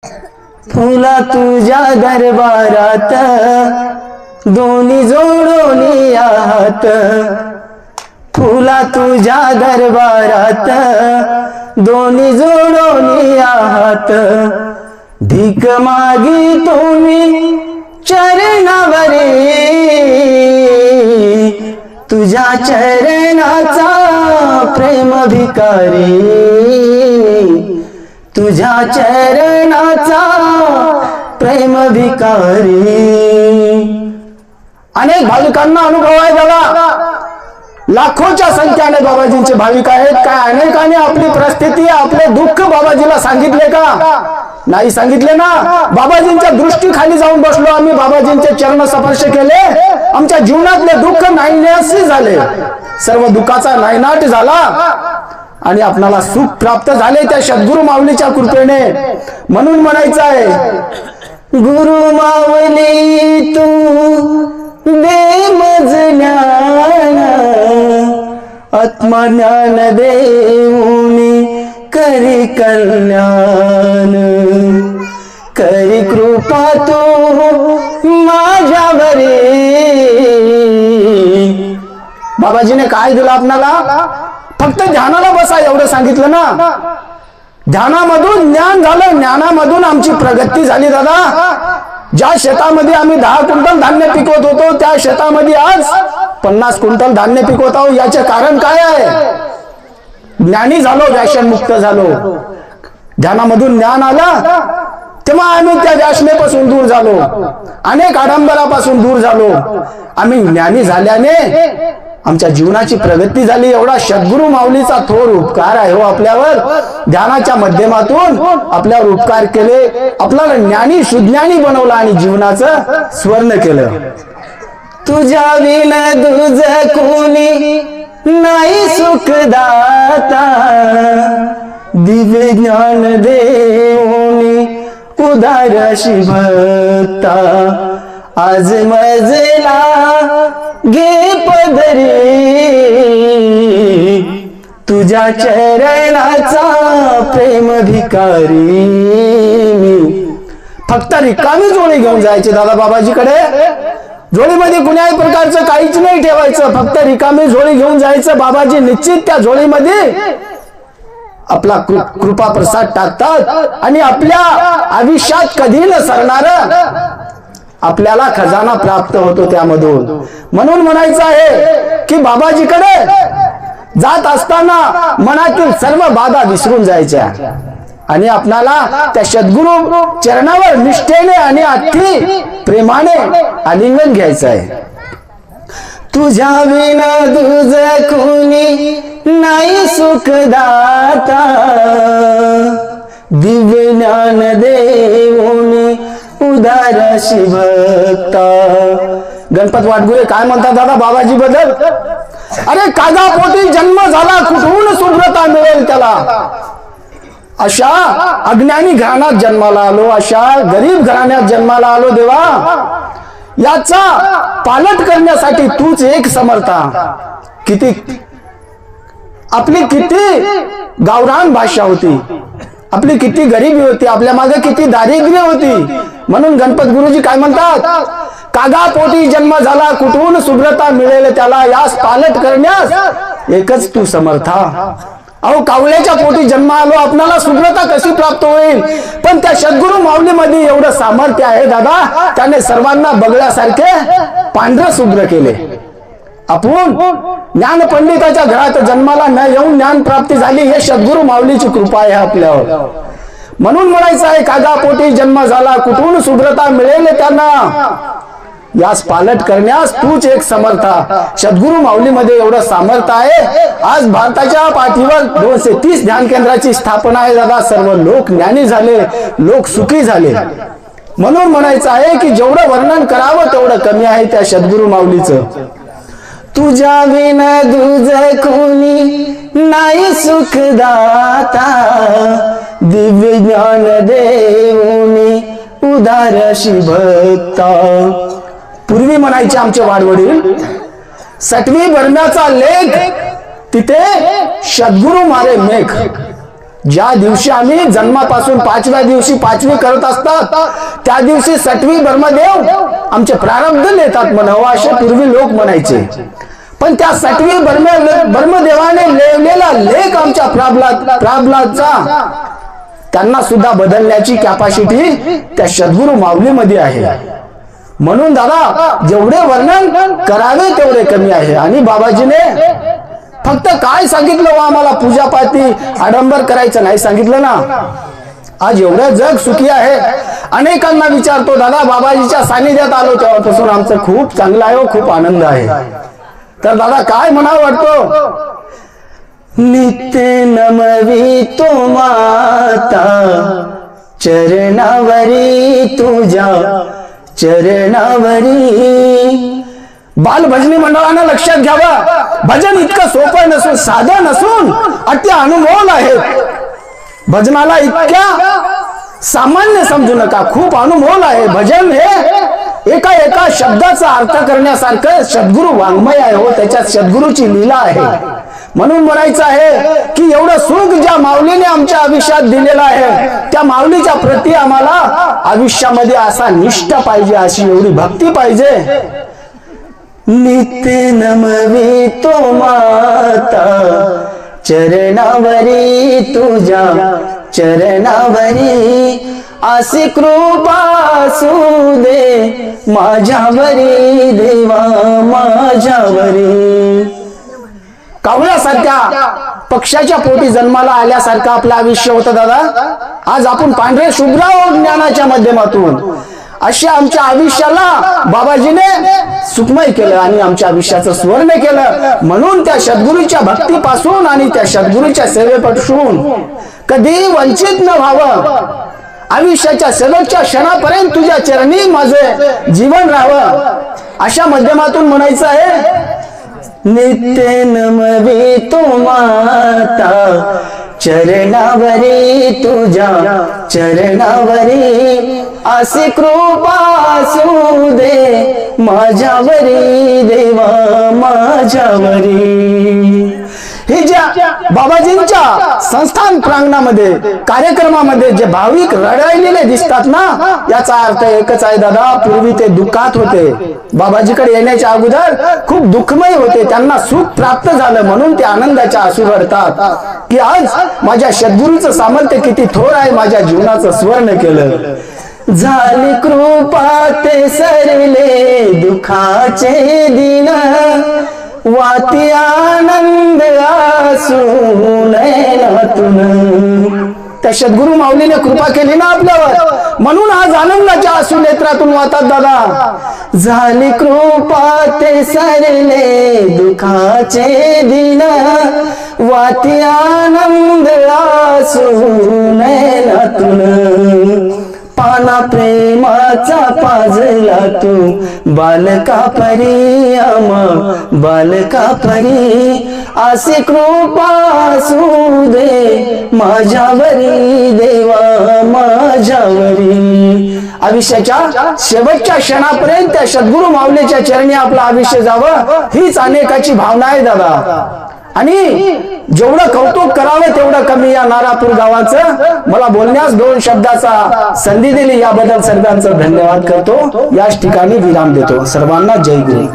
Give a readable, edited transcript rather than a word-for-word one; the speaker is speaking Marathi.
फुला तुझ्या दरबारात दोन्ही जोडून हात, फुला तुझ्या दरबारात दोन्ही जोडून हात, भीक मागी तुम्ही चरणावरी, तुझ्या चरणाचा प्रेम भिकारी, तुझ्या चरणाचा प्रेम भिकारी। अनेक भाविकांना अनुभव आहे बघा, लाखोच्या संख्येने बाबाजींचे भाविक आहेत। काय अनेकांनी आपली परिस्थिती आपले दुःख बाबाजीला सांगितले का? नाही सांगितले ना। बाबाजींच्या दृष्टीखाली जाऊन बसलो आम्ही, बाबाजींचे चरण स्पर्श केले, आमच्या जीवनातले दुःख नाहीसे झाले, सर्व दुःखाचा नायनाट झाला आणि आपणाला सुख प्राप्त झाले त्या सद्गुरु माऊलीच्या कृपेने। म्हणून म्हणायचं आहे, गुरु माऊली तू दे मज ज्ञान, आत्मज्ञान देऊनी करी कल्याण, करी कृपा तू माझ्यावरी। बाबाजीने काय दिलं आपणाला? फक्त ध्यानाला बसा एवढं सांगितलं ना। ध्यानामधून ज्ञान झालं, ज्ञानामधून आमची प्रगती झाली दादा। ज्या शेतामध्ये आम्ही 10 क्विंटल धान्य पिकवत होतो त्या शेतामध्ये आज 50 क्विंटल धान्य पिकवत आहोत। याचे कारण काय आहे? ज्ञानी झालो, व्यसनमुक्त झालो। ध्यानामधून ज्ञान आलं तेव्हा आम्ही त्या व्यसनेपासून दूर झालो, अनेक आडंबरापासून दूर झालो। आम्ही ज्ञानी झाल्याने आमच्या जीवनाची प्रगती झाली। एवढा सद्गुरु माऊलीचा थोर उपकार आहे हो आपल्यावर। ध्यानाच्या माध्यमातून आपल्यावर उपकार केले, आपल्याला ज्ञानी सुज्ञानी बनवलं आणि जीवनाचं स्वर्ण केलं। तुझ्या विन दुज कोणी नाही सुखदाता, दिव्य ज्ञान देऊनी उदारशी भक्ता, आज मजला घे पदरी, तुझ्या चरणाचा प्रेम भिकारी। फक्त रिकामी जोडी घेऊन जायची दादा बाबाजीकडे। झोळीमध्ये कुणाही प्रकारचं काहीच नाही ठेवायचं, फक्त रिकामी झोळी घेऊन जायचं। बाबाजी निश्चित त्या झोळीमध्ये आपला कृपा प्रसाद टाकतात आणि आपल्या आयुष्यात कधी न सरणार आपल्याला खजाना प्राप्त होतो त्यामधून। म्हणून म्हणायचं आहे की बाबाजीकडे जात असताना मनातील सर्व बाधा विसरून जायच्या आणि आपणाला त्या सद्गुरु चरणावर निष्ठेने आणि अति प्रेमाने आलिंगन घ्यायचं आहे। तुझ्या विना तुझ कोणी नाही सुखदाता, दिव्य ज्ञान देऊनी उदारशी भक्ता। गणपत वाटगुरे काय म्हणतात दादा बाबाजी बद्दल? अरे कागापोटी जन्म झाला, कुठून शुभ्रता मिळेल त्याला। अशा अज्ञानी घराण्यात जन्माला आलो, अशा गरीब घराण्यात जन्माला आलो देवा, याचा पालट करण्यासाठी तूच एक समर्था। किती आपली किती गावरान भाषा होती, आपली किती गरिबी होती, आपल्या मागे किती दारिद्र्य होती। म्हणून गणपत गुरुजी काय म्हणतात? कागापोटी जन्म झाला, कुठून शुभ्रता मिळेल त्याला, यास पालट करण्यास एकच तू समर्था। अहो कावळ्याच्या पोटी जन्म आलो, आपल्याला शुभ्रता कशी प्राप्त होईल? पण त्या सद्गुरु माऊलीमध्ये एवढं सामर्थ्य आहे दादा, त्याने सर्वांना बगळ्यासारखे पांढरे शुभ्र केले। आपण ज्ञान पंडिताच्या घरात जन्माला न येऊन ज्ञान प्राप्ती झाली, हे सद्गुरु माऊलीची कृपा आहे आपल्यावर। म्हणून म्हणायचं आहे, कागापोटी जन्म झाला, कुठून शुभ्रता मिळेल त्यांना, यास पालट करण्यास तूच एक समर्था। सद्गुरु माऊलीमध्ये एवढं सामर्थ्य आहे। आज भारताच्या पाठीवर 230 ध्यान केंद्राची स्थापना आहे दादा। सर्व लोक ज्ञानी झाले, लोक सुखी झाले। म्हणून म्हणायचं आहे की जेवढं वर्णन करावं तेवढं कमी आहे त्या सद्गुरु माऊलीचं। तुझ्या विन दुज कोणी नाही सुखदाता, दिव्य ज्ञान देऊनी उदारशी भक्ता। पूर्वी म्हणायचे आमचे वाडवडील, 6वी भरण्याचा लेख तिथे सद्गुरु मारे मेघ। ज्या दिवशी आम्ही जन्मापासून 5व्या दिवशी 5वी करत असतात त्या दिवशी 6वी ब्रह्मदेव आमचे प्रारब्ध लेतात म्हणावं असे पूर्वी लोक म्हणायचे. पण त्या 6वी ब्रह्मदेवाने लिहिलेला लेख आमच्या प्रारब्धाचा त्यांना सुद्धा बदलण्याची कॅपॅसिटी त्या सद्गुरु माऊलीमध्ये आहे. म्हणून दादा जेवढे वर्णन करावे तेवढे कमी आहे. आणि बाबाजीने फक्त काय सांगितलं वा आम्हाला पूजापाती आडंबर करायचं नाही सांगितलं ना. आज एवढं जग सुखी आहे. अनेकांना विचारतो दादा बाबाजीच्या सानिध्यात आलो तेव्हापासून आमचं खूप चांगलं आहे, खूप आनंद आहे. तर दादा काय म्हणावं वाटतो, नित्य नमवी तो माता चरणावरी तुझ्या चरणावरी. बाल भजनी मंडळानं लक्षात घ्यावं, भजन इतकं सोपं नसून साधं नसून अति अनुभव आहे. भजनाला इतक्या सामान्य समजू नका, खूप अनुभव आहे. भजन हे एका एका शब्दाचा अर्थ करण्यासारखं सद्गुरु वाङ्मय आहे हो, त्याच्यात सद्गुरूची लीला आहे. म्हणून म्हणायचं आहे की एवढं सुख ज्या माऊलीने आमच्या आयुष्यात दिलेलं आहे त्या माऊलीच्या प्रती आम्हाला आयुष्यामध्ये असा निष्ठा पाहिजे, अशी एवढी भक्ती पाहिजे. नित्य नमवी तो माता चरणावरी तुझ्या चरणावरी. अशी कृपा असू दे माझ्यावरी देवा माझ्यावरी. कावळ्यासारख्या पक्षाच्या पोटी जन्माला आल्यासारखं आपलं आयुष्य होतं दादा. आज आपण पांढरे शुभ्र ज्ञानाच्या माध्यमातून अशा आमच्या आयुष्याला बाबाजीने सुखमय केलं आणि आमच्या आयुष्याचं सुवर्ण केलं. म्हणून त्या सद्गुरूच्या भक्तीपासून आणि त्या सद्गुरूच्या सेवेपासून कधी वंचित न व्हावं. आयुष्याच्या शेवटच्या क्षणापर्यंत तुझ्या चरणी माझे जीवन राहावं अशा माध्यमातून म्हणायचं आहे, नित्य नमवी तो माता चरणावरी तुझ्या चरणावरी. अशी कृपा असू दे माझ्यावरी देवा माझ्यावरी. हे ज्या बाबाजींच्या संस्थान प्रांगणामध्ये कार्यक्रमामध्ये जे भाविक रडायलेले दिसतात ना, याचा अर्थ एकच आहे दादा, पूर्वी ते दुःखात होते. बाबाजीकडे येण्याच्या अगोदर खूप दुःखमय होते, त्यांना सुख प्राप्त झालं म्हणून ते आनंदाच्या आसू रडतात की आज माझ्या सद्गुरूचं सामर्थ्य किती थोर आहे, माझ्या जीवनाचं सुवर्ण केलं. झाली कृपा ते सरले दुःखाचे दिन वाती आनंद आसू नयनातून. त्या सद्गुरु माऊलीने कृपा केली ना आपल्यावर, म्हणून आज आनंदाच्या आसू नेत्रातून वाहतात दादा. झाली कृपा ते सरले दुःखाचे दिन वाती आनंद आसू नयनातून. पाना प्रेमाचा पाजला तू बालका परी आमा बालका परी. असे कृपा असू दे माझ्यावरी देवा माझ्यावरी. आयुष्याच्या शेवटच्या क्षणापर्यंत त्या सद्गुरु माऊलीच्या चरणी आपलं आयुष्य जावं हीच अनेकाची भावना आहे दादा. आणि जेवढं कौतुक करावं तेवढं कमी या नारापूर गावाचं. मला बोलण्यास 2 शब्दाचा संधी दिली याबद्दल सर्वांचं धन्यवाद करतो. याच ठिकाणी विराम देतो. सर्वांना जय गुरु.